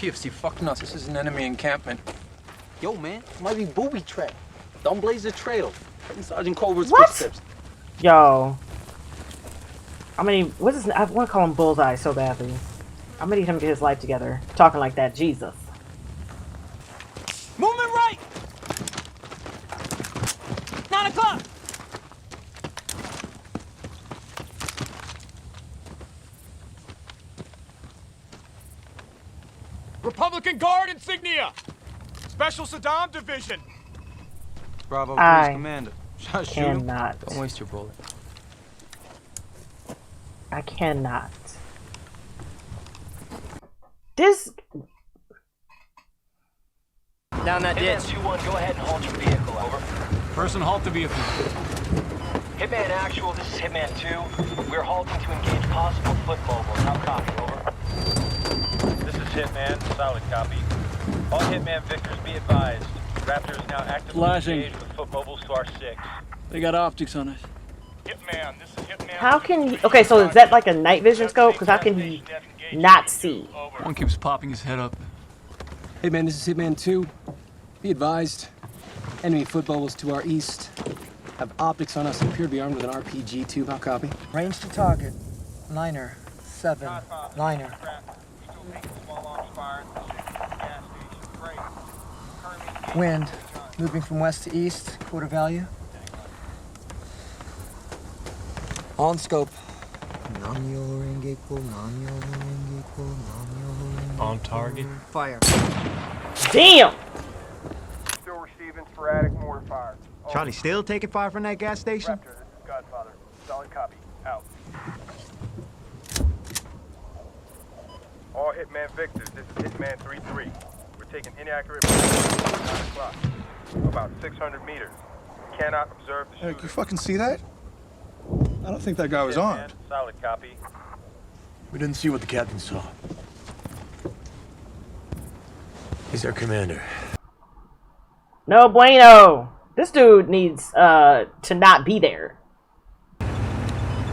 PFC, fuck nuts. This is an enemy encampment. Yo, man, it might be booby trap. Don't blaze the trail. In Sergeant Culver's What? footsteps. Yo. I mean, what's his name? I want to call him Bullseye so badly. I'm gonna need him to get his life together. Talking like that, Jesus. Movement right! 9 o'clock! Republican Guard insignia! Special Saddam Division! Bravo, I police commander. Shot shoot him. cannot. Don't waste your bullet. I cannot. This. Down that ditch. Hitman 2-1, go ahead and halt your vehicle, over. Person, halt the vehicle. Hitman Actual, this is Hitman 2. We're halting to engage possible foot mobiles. How copy, over? This is Hitman, solid copy. All Hitman Victors be advised. Raptor is now actively engaged with foot mobiles to our 6. They got optics on us. Hitman, this is Hitman. How can he? Okay, so is that like a night vision scope? Because how can he not see? One keeps popping his head up. Hey man, this is Hitman 2. Be advised, enemy foot bubbles to our east. Have optics on us and appear to be armed with an RPG tube. How copy? Range to target. Niner. 7. Niner. Wind. Moving from west to east. Quarter value. On scope. On target. Fire. Damn! Still receiving sporadic mortar fire. Charlie still taking fire from that gas station? Raptor, this is Godfather. Solid copy. Out. All Hitman Victors, this is Hitman 3-3. We're taking inaccurate positions at 9 o'clock. About 600 meters. Cannot observe the shooter. Hey, you fucking see that? I don't think that guy was Hitman, armed. solid copy. We didn't see what the captain saw. He's our commander. No bueno. This dude needs to not be there.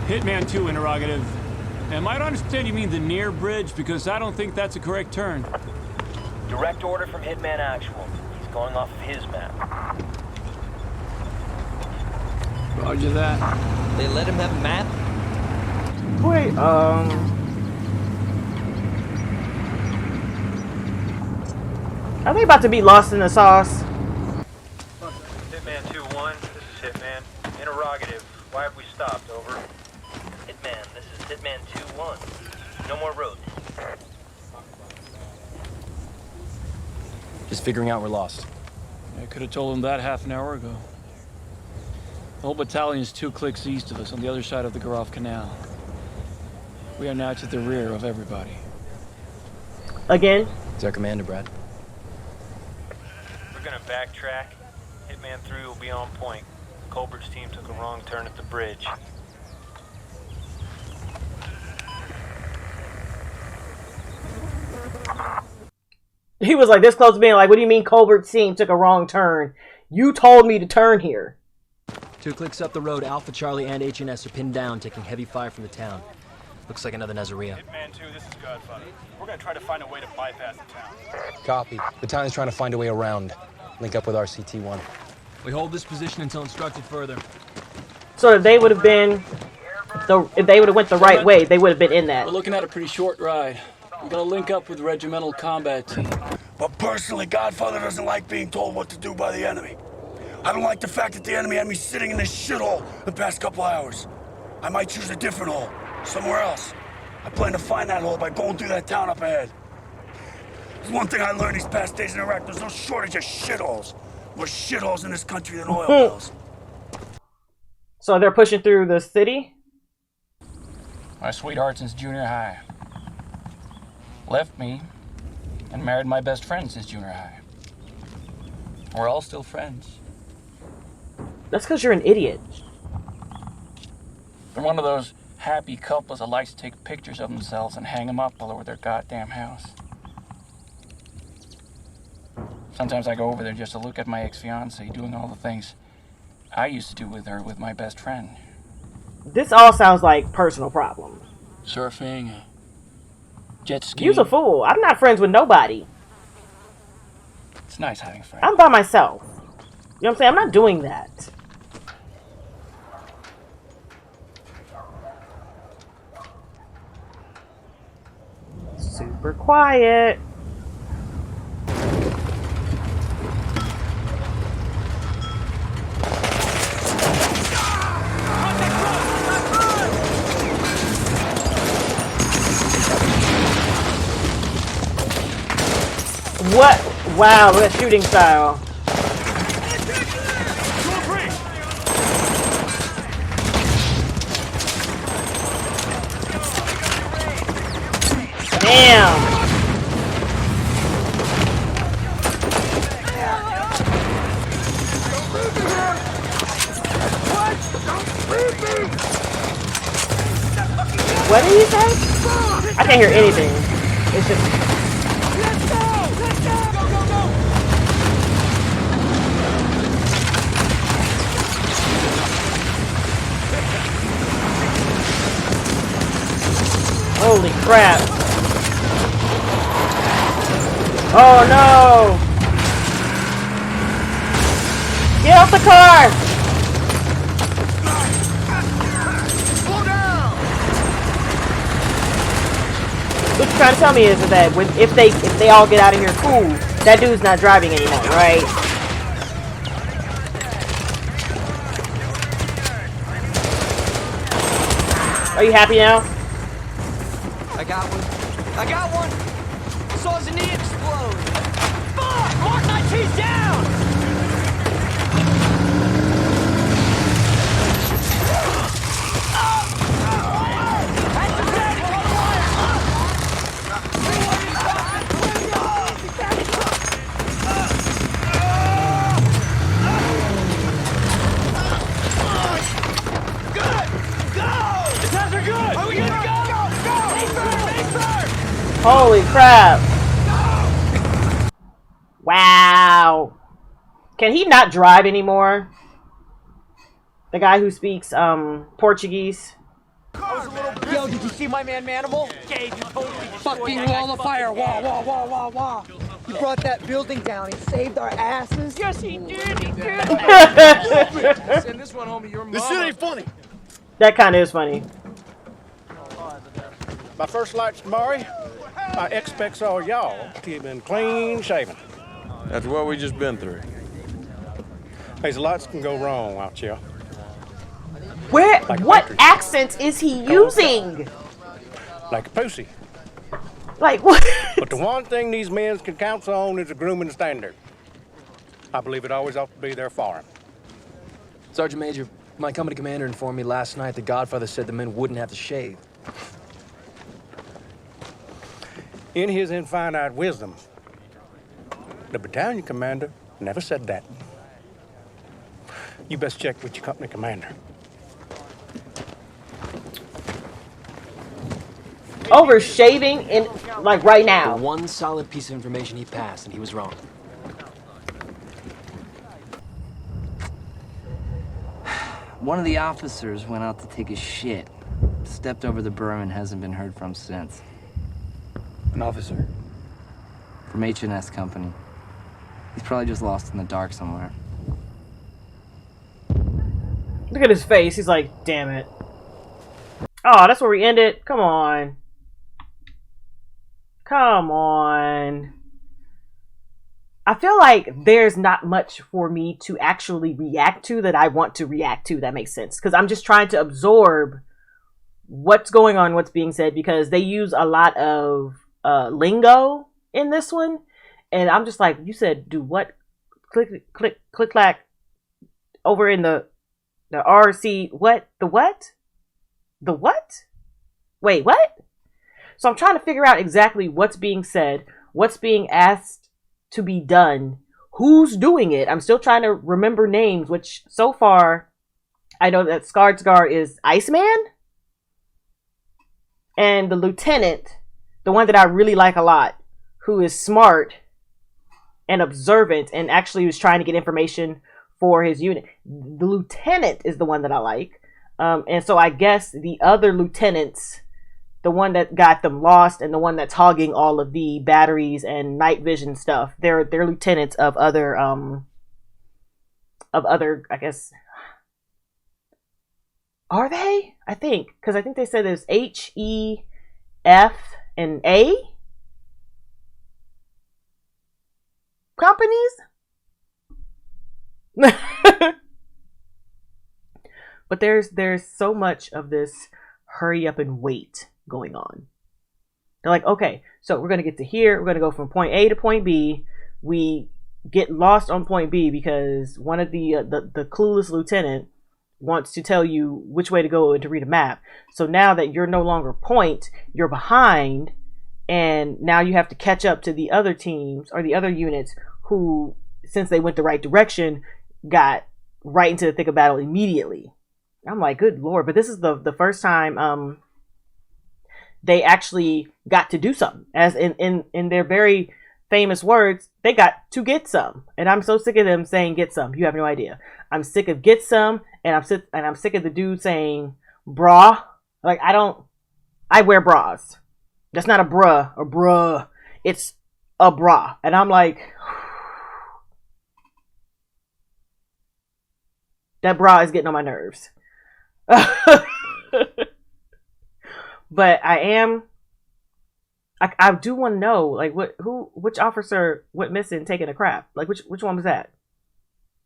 Hitman 2, interrogative. Am I to understand you mean the near bridge? Because I don't think that's a correct turn. Direct order from Hitman Actual. He's going off of his map. Roger that. They let him have a map? Wait, are they about to be lost in the sauce? Hitman 2-1, this is Hitman. Interrogative. Why have we stopped? Over. Hitman, this is Hitman 2-1. No more road. Just figuring out we're lost. I could have told him that half an hour ago. The whole battalion is 2 clicks east of us on the other side of the Garov Canal. We are now to the rear of everybody. Again? He's our commander, Brad. We're gonna backtrack. Hitman 3 will be on point. Colbert's team took a wrong turn at the bridge. He was like this close to being like, what do you mean Colbert's team took a wrong turn? You told me to turn here. 2 clicks up the road, Alpha, Charlie, and HNS are pinned down, taking heavy fire from the town. Looks like another Nazaria. Hitman 2, this is Godfather. We're gonna try to find a way to bypass the town. Copy. Battalion's trying to find a way around. Link up with RCT-1. We hold this position until instructed further. So if they would have been, if they would have went the right way, they would have been in that. We're looking at a pretty short ride. We're gonna link up with regimental combat team. But personally, Godfather doesn't like being told what to do by the enemy. I don't like the fact that the enemy had me sitting in this shithole the past couple hours. I might choose a different hole, somewhere else. I plan to find that hole by going through that town up ahead. There's one thing I learned these past days in Iraq, there's no shortage of shitholes. More shitholes in this country than oil wells. So they're pushing through the city? My sweetheart since junior high. Left me and married my best friend since junior high. We're all still friends. That's because you're an idiot. They're one of those happy couples that likes to take pictures of themselves and hang them up all over their goddamn house. Sometimes I go over there just to look at my ex-fiancée doing all the things I used to do with her with my best friend. This all sounds like personal problems. Surfing, jet ski. You's a fool. I'm not friends with nobody. It's nice having friends. I'm by myself. You know what I'm saying? I'm not doing that. Super quiet. What? Wow, that shooting style. Damn. What did he say? I can't hear anything. It's just... Holy crap. Oh no! Get off the car! What you're trying to tell me is that if they all get out of here, cool, that dude's not driving anymore, right? Are you happy now? I got one. I got one! Saw his knee explode! Fuck! Mark 19's down! Holy crap. Wow. Can he not drive anymore? The guy who speaks Portuguese. Yo, did you see my man Manimal? Fucking wall of fire. Wah, wah, wah, wah, wah. He brought that building down. He saved our asses. Yes, he did. He did. Send this one home to your mom. This shit ain't funny. That kind of is funny. My first light's Maury. I expects all y'all to have been clean shaven. That's what we just been through. There's lots can go wrong out here. Where? Like What accent is he using? Like a pussy. Like what? But the one thing these men can count on is a grooming standard. I believe it always ought to be there for him. Sergeant Major, my company commander informed me last night the Godfather said the men wouldn't have to shave. In his infinite wisdom, the battalion commander never said that. You best check with your company commander. Over shaving in like right The now. one solid piece of information he passed, and he was wrong. One of the officers went out to take a shit. Stepped over the berm and hasn't been heard from since. An officer? From H&S Company. He's probably just lost in the dark somewhere. Look at his face. He's like, damn it. Oh, that's where we ended. Come on. Come on. I feel like there's not much for me to actually react to that I want to react to. That makes sense. Because I'm just trying to absorb what's going on, what's being said. Because they use a lot of lingo in this one. And I'm just like, you said do what? Click, click, click, clack. Over in the RC. What? The what? The what? Wait, what? So I'm trying to figure out exactly what's being said, what's being asked to be done, who's doing it. I'm still trying to remember names, which so far I know that Skarsgård is Iceman. And the lieutenant, the one that I really like a lot, who is smart and observant and actually was trying to get information for his unit. The lieutenant is the one that I like. And so I guess the other lieutenants, the one that got them lost and the one that's hogging all of the batteries and night vision stuff. They're lieutenants of other I guess. Are they? I think, because I think they said there's H, E, F, and A companies. But there's so much of this hurry up and wait going on. They're like, okay, so we're gonna get to here. We're gonna go from point A to point B. We get lost on point B because one of the clueless lieutenant wants to tell you which way to go and to read a map. So now that you're no longer point, you're behind, and now you have to catch up to the other teams or the other units who, since they went the right direction, got right into the thick of battle immediately. I'm like, good Lord. But this is the first time they actually got to do something. As in their very famous words, they got to get some. And I'm so sick of them saying get some. You have no idea. I'm sick of get some, and I'm sick of the dude saying bra. Like, I wear bras. That's not a bruh or bruh. It's a bra. And I'm like, that bra is getting on my nerves. But I do want to know, like, which officer went missing taking a crap? Like, which one was that?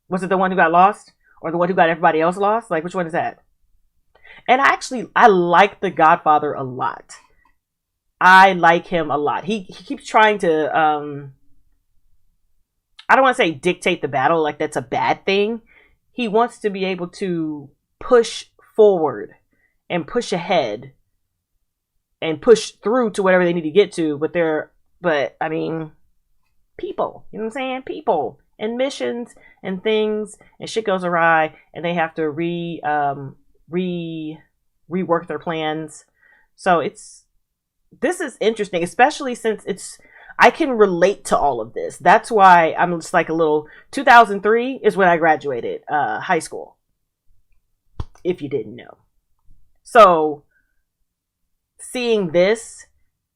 Was it the one who got lost, or the one who got everybody else lost? Like, which one is that? And I like the Godfather a lot. I like him a lot. He keeps trying to I don't want to say dictate the battle, like that's a bad thing. He wants to be able to push forward and push ahead and push through to whatever they need to get to, but I mean, people, you know what I'm saying? People and missions and things, and shit goes awry, and they have to rework their plans. So this is interesting, especially since I can relate to all of this. That's why I'm just like a little. 2003 is when I graduated high school, if you didn't know. So seeing this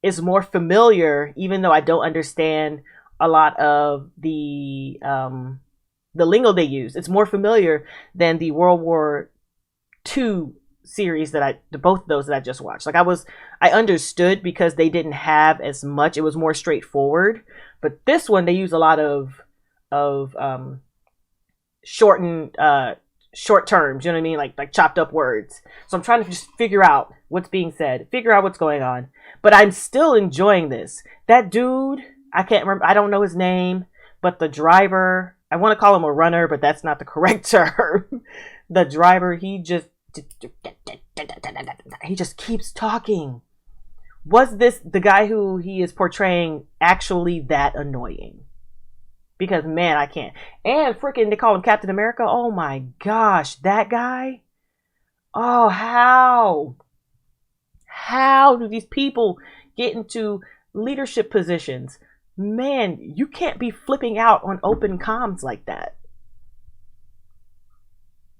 is more familiar, even though I don't understand a lot of the lingo they use. It's more familiar than the World War II series both of those that I just watched. Like, I understood because they didn't have as much. It was more straightforward. But this one, they use a lot of shortened short terms, you know what I mean? Like chopped up words. So I'm trying to just figure out what's being said, figure out what's going on. But I'm still enjoying this. That dude, I can't remember, I don't know his name, but the driver, I want to call him a runner, but that's not the correct term. The driver, he just keeps talking. Was this the guy who he is portraying actually that annoying? Because, man, I can't. And freaking, they call him Captain America. Oh my gosh, that guy. Oh, how do these people get into leadership positions? Man, you can't be flipping out on open comms like that.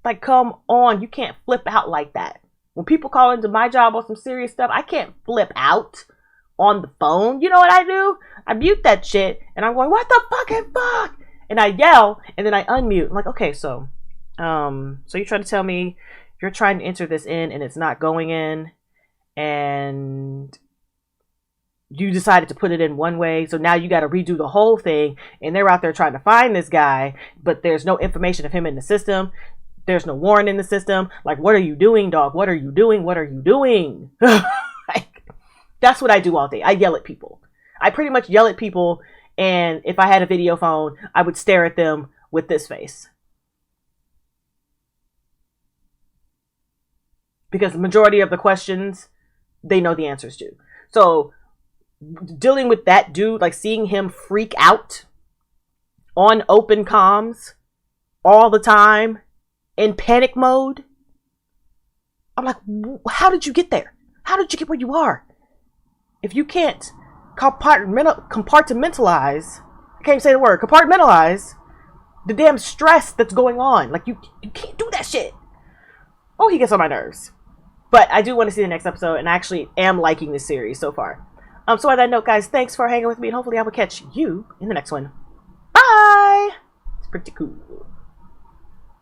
Like, come on, you can't flip out like that. When people call into my job on some serious stuff, I can't flip out on the phone. You know what I do? I mute that shit, and I'm going, what the fucking fuck? And I yell, and then I unmute. I'm like, okay, so you're trying to tell me you're trying to enter this in, and it's not going in, and you decided to put it in one way, so now you got to redo the whole thing, and they're out there trying to find this guy, but there's no information of him in the system. There's no warrant in the system. Like, what are you doing, dog? What are you doing? What are you doing? Like, that's what I do all day. I yell at people. I pretty much yell at people, and if I had a video phone, I would stare at them with this face. Because the majority of the questions, they know the answers to. So, dealing with that dude, like seeing him freak out on open comms all the time, in panic mode, I'm like, how did you get there? How did you get where you are? If you can't compartmentalize, I can't even say the word, compartmentalize the damn stress that's going on. Like, you can't do that shit. Oh, he gets on my nerves. But I do want to see the next episode, and I actually am liking this series so far. So on that note, guys, thanks for hanging with me, and hopefully I will catch you in the next one. Bye! It's pretty cool.